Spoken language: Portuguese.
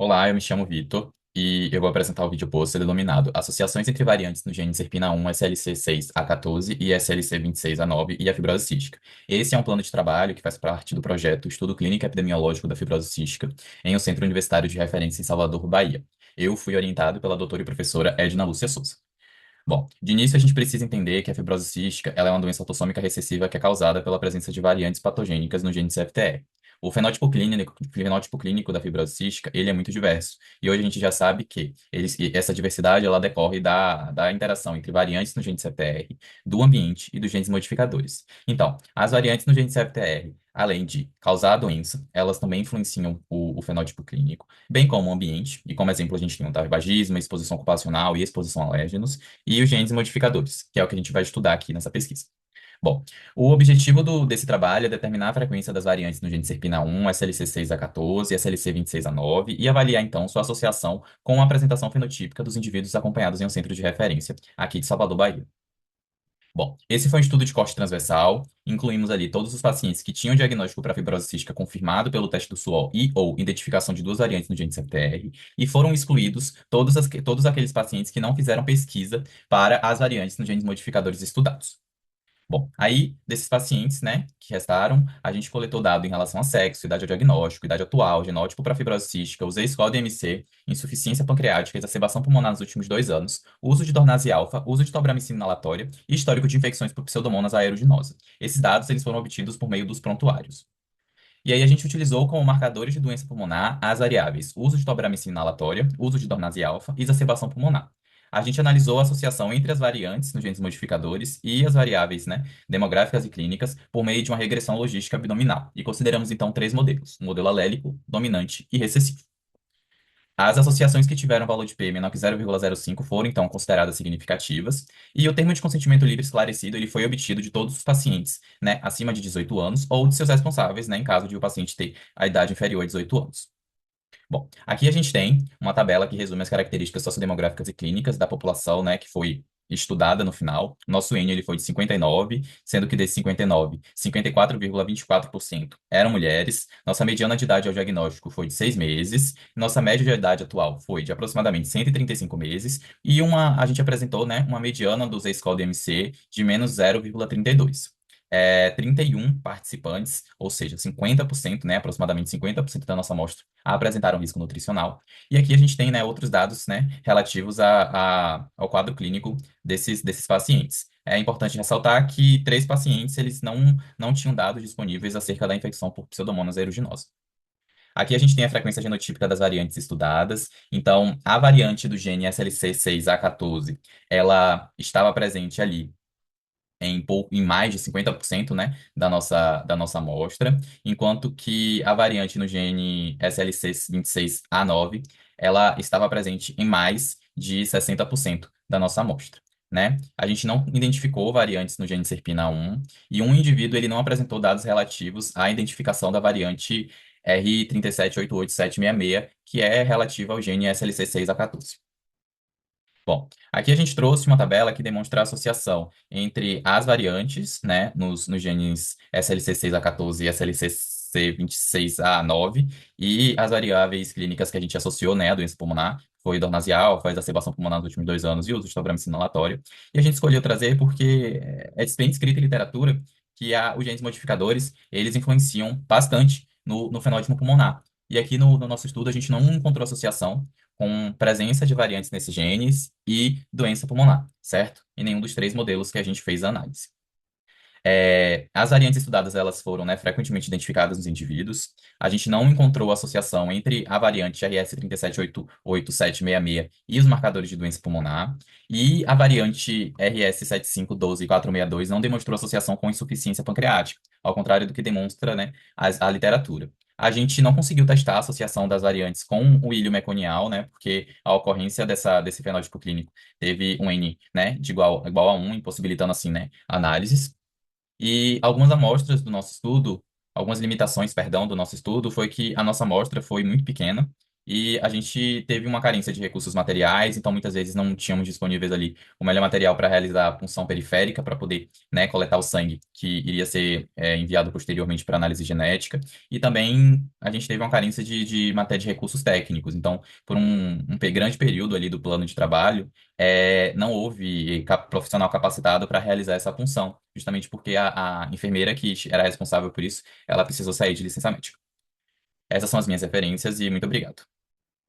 Olá, eu me chamo Vitor e eu vou apresentar o vídeo pôster denominado Associações entre variantes no gene SERPINA1, SLC6A14 e SLC26A9 e a fibrose cística. Esse é um plano de trabalho que faz parte do projeto Estudo Clínico e Epidemiológico da Fibrose Cística em um centro universitário de referência em Salvador, Bahia. Eu fui orientado pela doutora e professora Edna Lúcia Souza. Bom, de início a gente precisa entender que a fibrose cística ela é uma doença autossômica recessiva que é causada pela presença de variantes patogênicas no gene CFTR. O fenótipo clínico da fibrose cística, ele é muito diverso. E hoje a gente já sabe que essa diversidade ela decorre da interação entre variantes no gene CFTR, do ambiente e dos genes modificadores. Então, as variantes no gene CFTR, além de causar a doença, elas também influenciam o fenótipo clínico, bem como o ambiente. E como exemplo, a gente tem o tabagismo, exposição ocupacional e exposição a alérgenos e os genes modificadores, que é o que a gente vai estudar aqui nessa pesquisa. Bom, o objetivo desse trabalho é determinar a frequência das variantes no gene SERPINA1, SLC6A14 e SLC26A9 e avaliar, então, sua associação com a apresentação fenotípica dos indivíduos acompanhados em um centro de referência aqui de Salvador, Bahia. Bom, esse foi um estudo de corte transversal. Incluímos ali todos os pacientes que tinham diagnóstico para fibrose cística confirmado pelo teste do suor e ou identificação de duas variantes no gene CFTR, e foram excluídos todos aqueles pacientes que não fizeram pesquisa para as variantes nos genes modificadores estudados. Bom, aí, desses pacientes, né, que restaram, a gente coletou dado em relação a sexo, idade ao diagnóstico, idade atual, genótipo para fibrose cística, usei score DMC, insuficiência pancreática, exacerbação pulmonar nos últimos 2 anos, uso de Dornase alfa, uso de tobramicina inalatória e histórico de infecções por Pseudomonas aeruginosa. Esses dados, eles foram obtidos por meio dos prontuários. E aí a gente utilizou como marcadores de doença pulmonar as variáveis uso de tobramicina inalatória, uso de Dornase alfa e exacerbação pulmonar. A gente analisou a associação entre as variantes nos genes modificadores e as variáveis, né, demográficas e clínicas por meio de uma regressão logística abdominal. E consideramos então três modelos: o modelo alélico, dominante e recessivo. As associações que tiveram valor de P menor que 0,05 foram, então, consideradas significativas, e o termo de consentimento livre esclarecido ele foi obtido de todos os pacientes, né, acima de 18 anos, ou de seus responsáveis, né, em caso de o paciente ter a idade inferior a 18 anos. Bom, aqui a gente tem uma tabela que resume as características sociodemográficas e clínicas da população, né, que foi estudada no final. Nosso N ele foi de 59, sendo que desses 59, 54,24% eram mulheres. Nossa mediana de idade ao diagnóstico foi de 6 meses. Nossa média de idade atual foi de aproximadamente 135 meses. E a gente apresentou, né, uma mediana do Z-score DMC de menos 0,32. 31 participantes, ou seja, 50%, né, aproximadamente 50% da nossa amostra apresentaram risco nutricional. E aqui a gente tem, né, outros dados, né, relativos ao quadro clínico desses pacientes. É importante ressaltar que 3 pacientes eles não tinham dados disponíveis acerca da infecção por Pseudomonas aeruginosa. Aqui a gente tem a frequência genotípica das variantes estudadas. Então, a variante do gene SLC6A14, ela estava presente ali em mais de 50%, né, da nossa amostra, enquanto que a variante no gene SLC26A9, ela estava presente em mais de 60% da nossa amostra, né? A gente não identificou variantes no gene SERPINA1 e um indivíduo ele não apresentou dados relativos à identificação da variante R3788766, que é relativa ao gene SLC6A14. Bom, aqui a gente trouxe uma tabela que demonstra a associação entre as variantes, né, nos genes SLC6A14 e SLC26A9 e as variáveis clínicas que a gente associou, né, à doença pulmonar, foi Dornase alfa, exacerbação pulmonar nos últimos 2 anos e uso de tobramicina inalatória. E a gente escolheu trazer porque é bem descrito em literatura que os genes modificadores, eles influenciam bastante no fenótipo pulmonar. E aqui no nosso estudo a gente não encontrou associação com presença de variantes nesses genes e doença pulmonar, certo? Em nenhum dos 3 modelos que a gente fez a análise. As variantes estudadas, elas foram, né, frequentemente identificadas nos indivíduos. A gente não encontrou associação entre a variante RS3788766 e os marcadores de doença pulmonar. E a variante RS7512462 não demonstrou associação com insuficiência pancreática, ao contrário do que demonstra, né, a literatura. A gente não conseguiu testar a associação das variantes com o ilho meconial, né, porque a ocorrência desse fenótipo clínico teve um N, né, de igual a 1, impossibilitando, assim, né, análises. E algumas amostras do nosso estudo, algumas limitações, perdão, do nosso estudo, foi que a nossa amostra foi muito pequena E a gente teve uma carência de recursos materiais, então muitas vezes não tínhamos disponíveis ali o melhor material para realizar a punção periférica, para poder, né, coletar o sangue que iria ser enviado posteriormente para análise genética. E também a gente teve uma carência de matéria de recursos técnicos. Então, por grande período ali do plano de trabalho, não houve profissional capacitado para realizar essa punção, justamente porque a enfermeira que era responsável por isso, ela precisou sair de licença médica. Essas são as minhas referências e muito obrigado.